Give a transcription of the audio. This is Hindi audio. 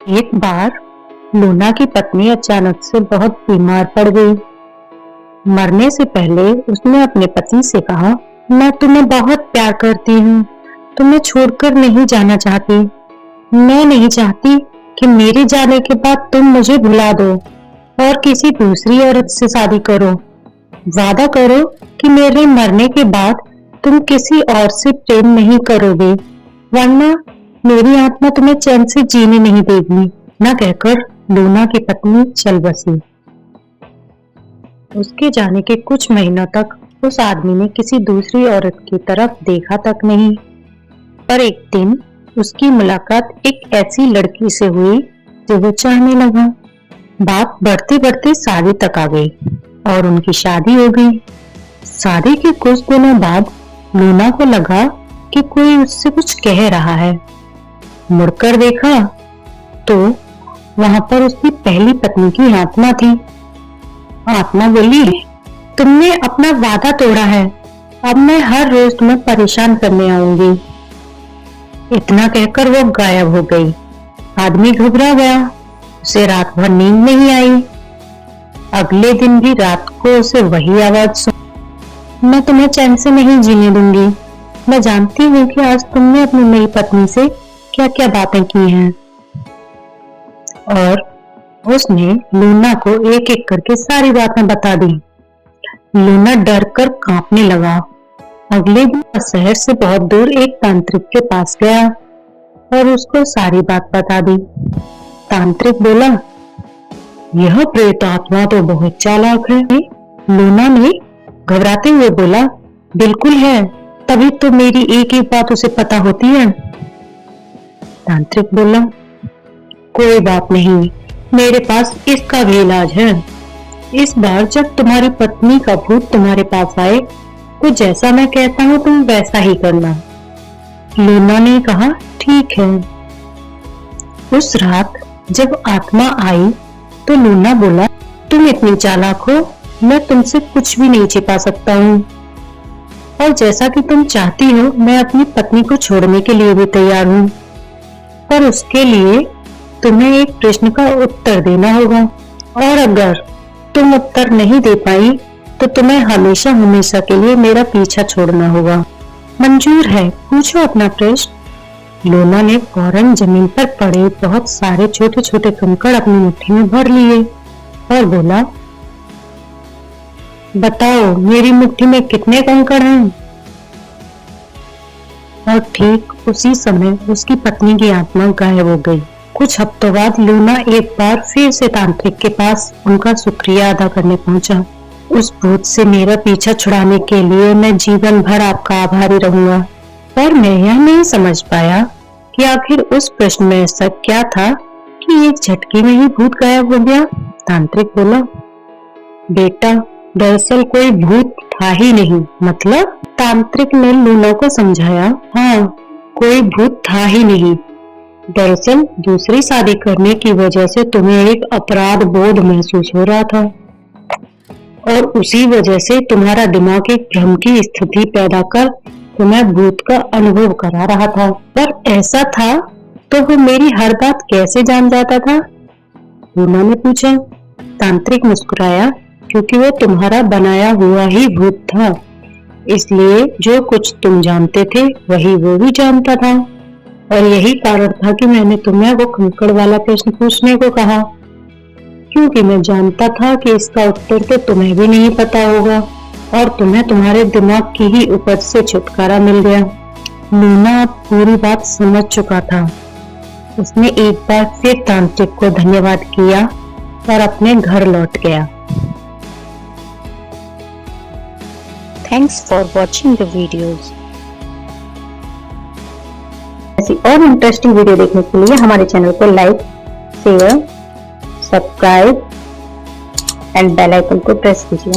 एक बार लूना की पत्नी अचानक से बहुत बीमार पड़ गई। मरने से पहले उसने अपने पति से कहा, मैं तुम्हें बहुत प्यार करती हूँ, तुम्हें छोड़कर नहीं जाना चाहती। मैं नहीं चाहती कि मेरे जाने के बाद तुम मुझे भुला दो और किसी दूसरी औरत से शादी करो। वादा करो कि मेरे मरने के बाद तुम किसी और से प्रेम नहीं करोगे, वरना मेरी आत्मा तुम्हें चैन से जीने नहीं देगी। न कहकर लूना की पत्नी चल बसी। उसके जाने के कुछ महीनों तक उस आदमी ने किसी दूसरी औरत की तरफ देखा तक नहीं। पर एक दिन उसकी मुलाकात एक ऐसी लड़की से हुई जो वो चाहने लगा। बात बढ़ते बढ़ते शादी तक आ गई और उनकी शादी हो गई। शादी के कुछ दिनों बाद लूना को लगा कि कोई उससे कुछ कह रहा है। मुड़कर देखा तो वहां पर उसकी पहली पत्नी की आत्मा थी। आत्मा बोली, तुमने अपना वादा तोड़ा है, अब मैं हर रोज तुम्हें परेशान करने आऊंगी। इतना कहकर वो गायब हो गई। आदमी घबरा गया, उसे रात भर नींद नहीं आई। अगले दिन भी रात को उसे वही आवाज सुनी, मैं तुम्हें चैन से नहीं जीने दूंगी। मैं जानती हूँ कि आज तुमने अपनी नई पत्नी से क्या क्या बातें की हैं। और उसने लूना को एक एक करके सारी बातें बता दी। लूना डर कर कांपने लगा। अगले दिन शहर से बहुत दूर एक तांत्रिक के पास गया और उसको सारी बात बता दी। तांत्रिक बोला, यह प्रेत आत्मा तो बहुत चालाक है। लूना ने घबराते हुए बोला, बिल्कुल है, तभी तो मेरी एक एक बात उसे पता होती है। तांत्रिक बोला, कोई बात नहीं, मेरे पास इसका भी इलाज है। इस बार जब तुम्हारी पत्नी का भूत तुम्हारे पास आए तो जैसा मैं कहता हूँ तुम वैसा ही करना। लूना ने कहा, ठीक है। उस रात जब आत्मा आई तो लूना बोला, तुम इतनी चालाक हो, मैं तुमसे कुछ भी नहीं छिपा सकता हूँ, और जैसा कि तुम चाहती हो मैं अपनी पत्नी को छोड़ने के लिए भी तैयार हूँ, पर उसके लिए तुम्हें एक प्रश्न का उत्तर देना होगा, और अगर तुम उत्तर नहीं दे पाई तो तुम्हें हमेशा हमेशा के लिए मेरा पीछा छोड़ना होगा। मंजूर है, पूछो अपना प्रश्न। लूना ने फौरन जमीन पर पड़े बहुत सारे छोटे छोटे कंकड़ अपनी मुट्ठी में भर लिए और बोला, बताओ मेरी मुट्ठी में कितने कंकड़ हैं। और ठीक उसी समय उसकी पत्नी की आत्मा गायब हो गई। कुछ हफ्तों बाद लूना एक बार फिर से तांत्रिक के पास उनका शुक्रिया अदा करने पहुंचा। उस भूत से मेरा पीछा छुड़ाने के लिए मैं जीवन भर आपका आभारी रहूंगा। पर मैं यह नहीं समझ पाया कि आखिर उस प्रश्न में ऐसा क्या था कि एक झटके में ही भूत गायब हो गया। तांत्रिक बोला, बेटा दरअसल कोई भूत था ही नहीं। मतलब? तांत्रिक ने लूना को समझाया, हाँ, कोई भूत था ही नहीं। दरअसल दूसरी शादी करने की वजह से तुम्हें एक अपराध बोध महसूस हो रहा था और उसी वजह से तुम्हारा दिमाग एक भ्रम की स्थिति पैदा कर तुम्हें भूत का अनुभव करा रहा था। पर ऐसा था तो वो मेरी हर बात कैसे जान जाता था? लूना ने पूछा। तांत्रिक मुस्कुराया, क्योंकि वो तुम्हारा बनाया हुआ ही भूत था, इसलिए जो कुछ तुम जानते थे वही वो भी जानता था, और यही कारण था कि मैंने तुम्हें वो कंकड़ वाला प्रश्न पूछने को कहा, क्योंकि मैं जानता था कि इसका उत्तर तो तुम्हें भी नहीं पता होगा और तुम्हें तुम्हारे दिमाग की ही उपज से छुटकारा मिल गया। लूना अब पूरी बात समझ चुका था। उसने एक बार फिर तांत्रिक को धन्यवाद किया और अपने घर लौट गया। Thanks for watching the videos. ऐसी और इंटरेस्टिंग वीडियो देखने के लिए हमारे चैनल को like, share, subscribe and bell icon को प्रेस कीजिए।